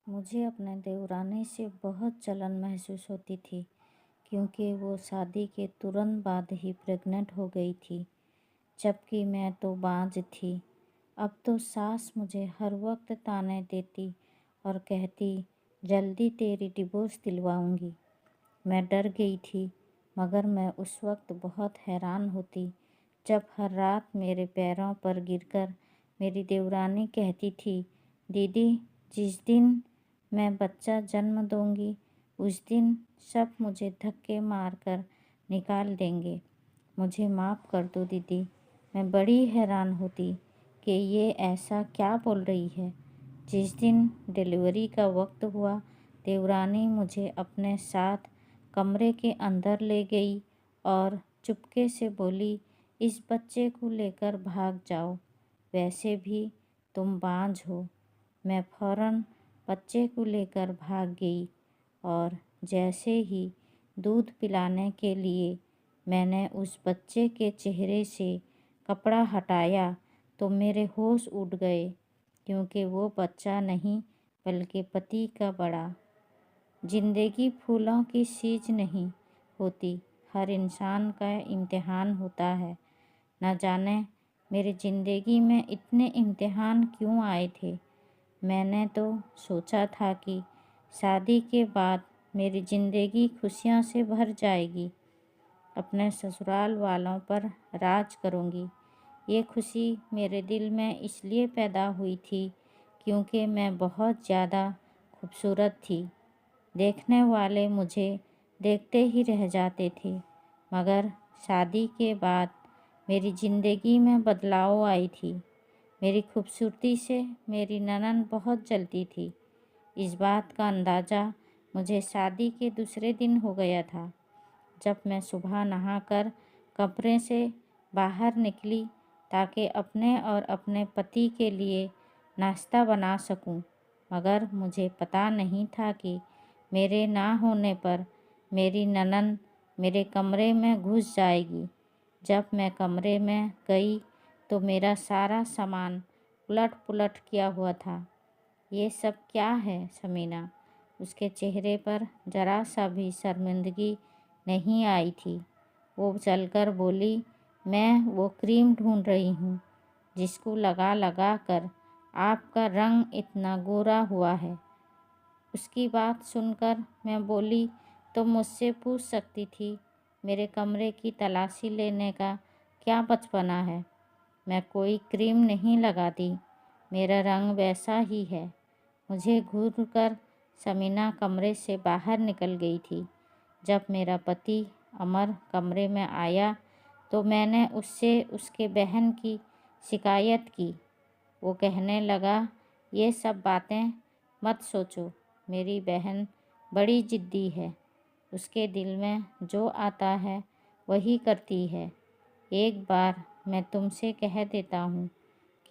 मुझे अपने देवरानी से बहुत जलन महसूस होती थी क्योंकि वो शादी के तुरंत बाद ही प्रेग्नेंट हो गई थी, जबकि मैं तो बांझ थी। अब तो सास मुझे हर वक्त ताने देती और कहती, जल्दी तेरी डिवोर्स दिलवाऊंगी। मैं डर गई थी, मगर मैं उस वक्त बहुत हैरान होती जब हर रात मेरे पैरों पर गिरकर मेरी देवरानी कहती थी, दीदी, जिस दिन मैं बच्चा जन्म दूंगी उस दिन सब मुझे धक्के मारकर निकाल देंगे। मुझे माफ़ कर दो दीदी। मैं बड़ी हैरान होती कि ये ऐसा क्या बोल रही है। जिस दिन डिलीवरी का वक्त हुआ, देवरानी मुझे अपने साथ कमरे के अंदर ले गई और चुपके से बोली, इस बच्चे को लेकर भाग जाओ, वैसे भी तुम बांझ हो। मैं फ़ौरन बच्चे को लेकर भाग गई और जैसे ही दूध पिलाने के लिए मैंने उस बच्चे के चेहरे से कपड़ा हटाया तो मेरे होश उड़ गए, क्योंकि वो बच्चा नहीं बल्कि पति का बड़ा। जिंदगी फूलों की सीज नहीं होती, हर इंसान का इम्तिहान होता है। न जाने मेरी ज़िंदगी में इतने इम्तिहान क्यों आए थे। मैंने तो सोचा था कि शादी के बाद मेरी ज़िंदगी खुशियों से भर जाएगी, अपने ससुराल वालों पर राज करूंगी। ये खुशी मेरे दिल में इसलिए पैदा हुई थी क्योंकि मैं बहुत ज़्यादा खूबसूरत थी। देखने वाले मुझे देखते ही रह जाते थे। मगर शादी के बाद मेरी ज़िंदगी में बदलाव आई थी। मेरी खूबसूरती से मेरी ननद बहुत जलती थी। इस बात का अंदाज़ा मुझे शादी के दूसरे दिन हो गया था, जब मैं सुबह नहाकर कमरे से बाहर निकली ताकि अपने और अपने पति के लिए नाश्ता बना सकूं। मगर मुझे पता नहीं था कि मेरे ना होने पर मेरी ननद मेरे कमरे में घुस जाएगी। जब मैं कमरे में गई तो मेरा सारा सामान उलट पुलट किया हुआ था। ये सब क्या है समीना? उसके चेहरे पर जरा सा भी शर्मिंदगी नहीं आई थी। वो चलकर बोली, मैं वो क्रीम ढूंढ रही हूँ जिसको लगा लगा कर आपका रंग इतना गोरा हुआ है। उसकी बात सुनकर मैं बोली, तो मुझसे पूछ सकती थी, मेरे कमरे की तलाशी लेने का क्या बचपना है। मैं कोई क्रीम नहीं लगाती, मेरा रंग वैसा ही है। मुझे घूर कर समीना कमरे से बाहर निकल गई थी। जब मेरा पति अमर कमरे में आया तो मैंने उससे उसके बहन की शिकायत की। वो कहने लगा, ये सब बातें मत सोचो, मेरी बहन बड़ी ज़िद्दी है, उसके दिल में जो आता है वही करती है। एक बार मैं तुमसे कह देता हूँ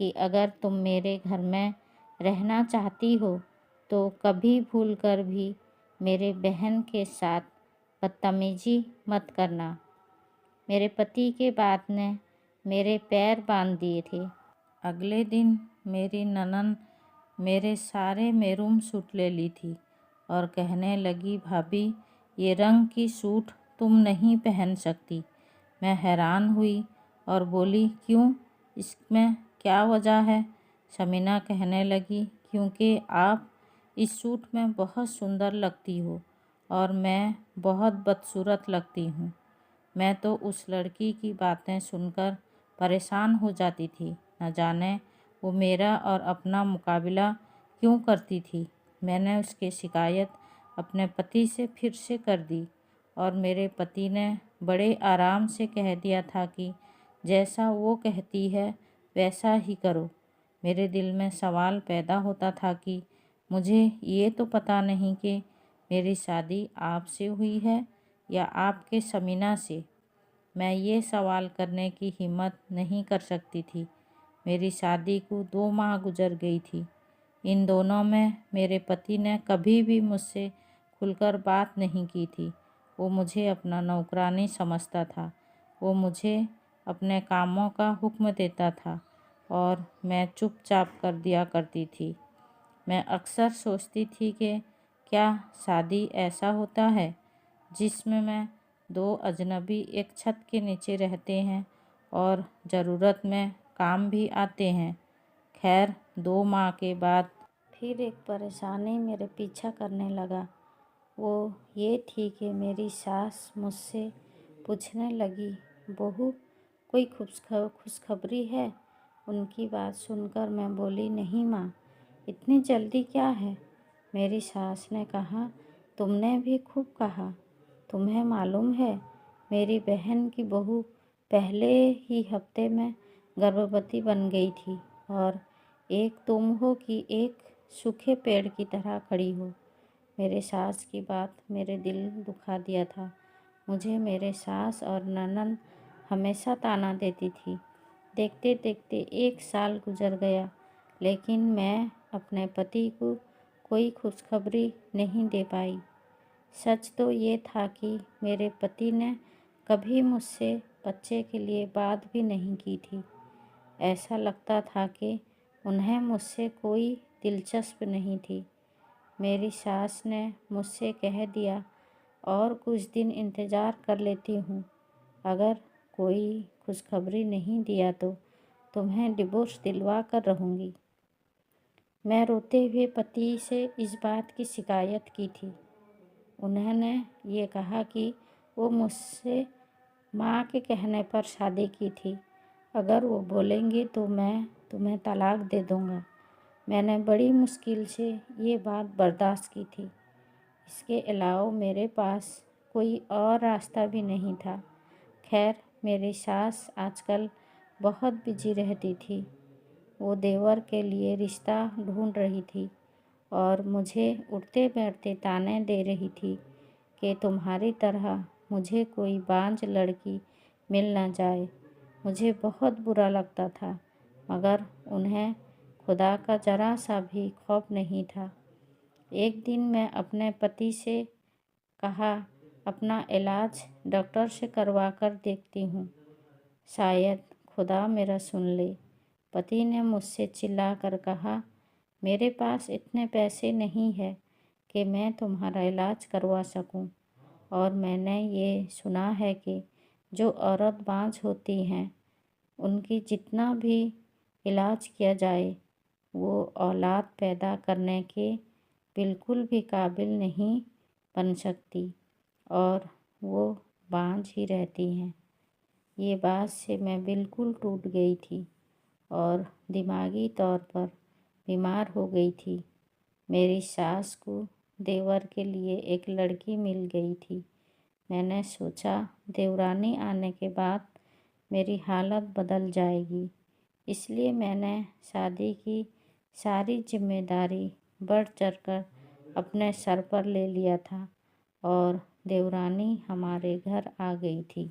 कि अगर तुम मेरे घर में रहना चाहती हो तो कभी भूल कर भी मेरे बहन के साथ बदतमीजी मत करना। मेरे पति के बात ने मेरे पैर बांध दिए थे। अगले दिन मेरी ननद मेरे सारे मेरूम सूट ले ली थी और कहने लगी, भाभी, ये रंग की सूट तुम नहीं पहन सकती। मैं हैरान हुई और बोली, क्यों, इसमें क्या वजह है? समीना कहने लगी, क्योंकि आप इस सूट में बहुत सुंदर लगती हो और मैं बहुत बदसूरत लगती हूँ। मैं तो उस लड़की की बातें सुनकर परेशान हो जाती थी। न जाने वो मेरा और अपना मुकाबला क्यों करती थी। मैंने उसकी शिकायत अपने पति से फिर से कर दी और मेरे पति ने बड़े आराम से कह दिया था कि जैसा वो कहती है वैसा ही करो। मेरे दिल में सवाल पैदा होता था कि मुझे ये तो पता नहीं कि मेरी शादी आपसे हुई है या आपके समीना से। मैं ये सवाल करने की हिम्मत नहीं कर सकती थी। मेरी शादी को 2 माह गुजर गई थी। इन दोनों में मेरे पति ने कभी भी मुझसे खुलकर बात नहीं की थी। वो मुझे अपना नौकरानी समझता था। वो मुझे अपने कामों का हुक्म देता था और मैं चुपचाप कर दिया करती थी। मैं अक्सर सोचती थी कि क्या शादी ऐसा होता है जिसमें मैं दो अजनबी एक छत के नीचे रहते हैं और ज़रूरत में काम भी आते हैं। खैर 2 माह के बाद फिर एक परेशानी मेरे पीछा करने लगा। वो ये थी कि मेरी सास मुझसे पूछने लगी, बहू कोई खुशखबरी है? उनकी बात सुनकर मैं बोली, नहीं माँ, इतनी जल्दी क्या है? मेरी सास ने कहा, तुमने भी खूब कहा। तुम्हें मालूम है मेरी बहन की बहू पहले ही हफ्ते में गर्भवती बन गई थी और एक तुम हो कि एक सूखे पेड़ की तरह खड़ी हो। मेरे सास की बात मेरे दिल दुखा दिया था। मुझे मेरे सास और ननद हमेशा ताना देती थी। देखते देखते 1 साल गुजर गया, लेकिन मैं अपने पति को कोई खुशखबरी नहीं दे पाई। सच तो ये था कि मेरे पति ने कभी मुझसे बच्चे के लिए बात भी नहीं की थी। ऐसा लगता था कि उन्हें मुझसे कोई दिलचस्प नहीं थी। मेरी सास ने मुझसे कह दिया, और कुछ दिन इंतज़ार कर लेती हूँ। अगर कोई खुशखबरी नहीं दिया तो तुम्हें डिवोर्स दिलवा कर रहूँगी। मैं रोते हुए पति से इस बात की शिकायत की थी। उन्होंने ये कहा कि वो मुझसे माँ के कहने पर शादी की थी। अगर वो बोलेंगे तो मैं तुम्हें तलाक दे दूँगा। मैंने बड़ी मुश्किल से ये बात बर्दाश्त की थी। इसके अलावा मेरे पास कोई और रास्ता भी नहीं था। खैर मेरी सास आजकल बहुत बिजी रहती थी। वो देवर के लिए रिश्ता ढूंढ रही थी और मुझे उठते बैठते ताने दे रही थी कि तुम्हारी तरह मुझे कोई बांझ लड़की मिल ना जाए। मुझे बहुत बुरा लगता था, मगर उन्हें खुदा का ज़रा सा भी खौफ नहीं था। एक दिन मैं अपने पति से कहा, अपना इलाज डॉक्टर से करवा कर देखती हूँ, शायद खुदा मेरा सुन ले। पति ने मुझसे चिल्लाकर कहा, मेरे पास इतने पैसे नहीं है कि मैं तुम्हारा इलाज करवा सकूं, और मैंने ये सुना है कि जो औरत बांझ होती हैं उनकी जितना भी इलाज किया जाए वो औलाद पैदा करने के बिल्कुल भी काबिल नहीं बन सकती और वो बांझ ही रहती हैं। ये बात से मैं बिल्कुल टूट गई थी और दिमागी तौर पर बीमार हो गई थी। मेरी सास को देवर के लिए एक लड़की मिल गई थी। मैंने सोचा देवरानी आने के बाद मेरी हालत बदल जाएगी, इसलिए मैंने शादी की सारी जिम्मेदारी बढ़ चढ़कर अपने सर पर ले लिया था और देवरानी हमारे घर आ गई थी।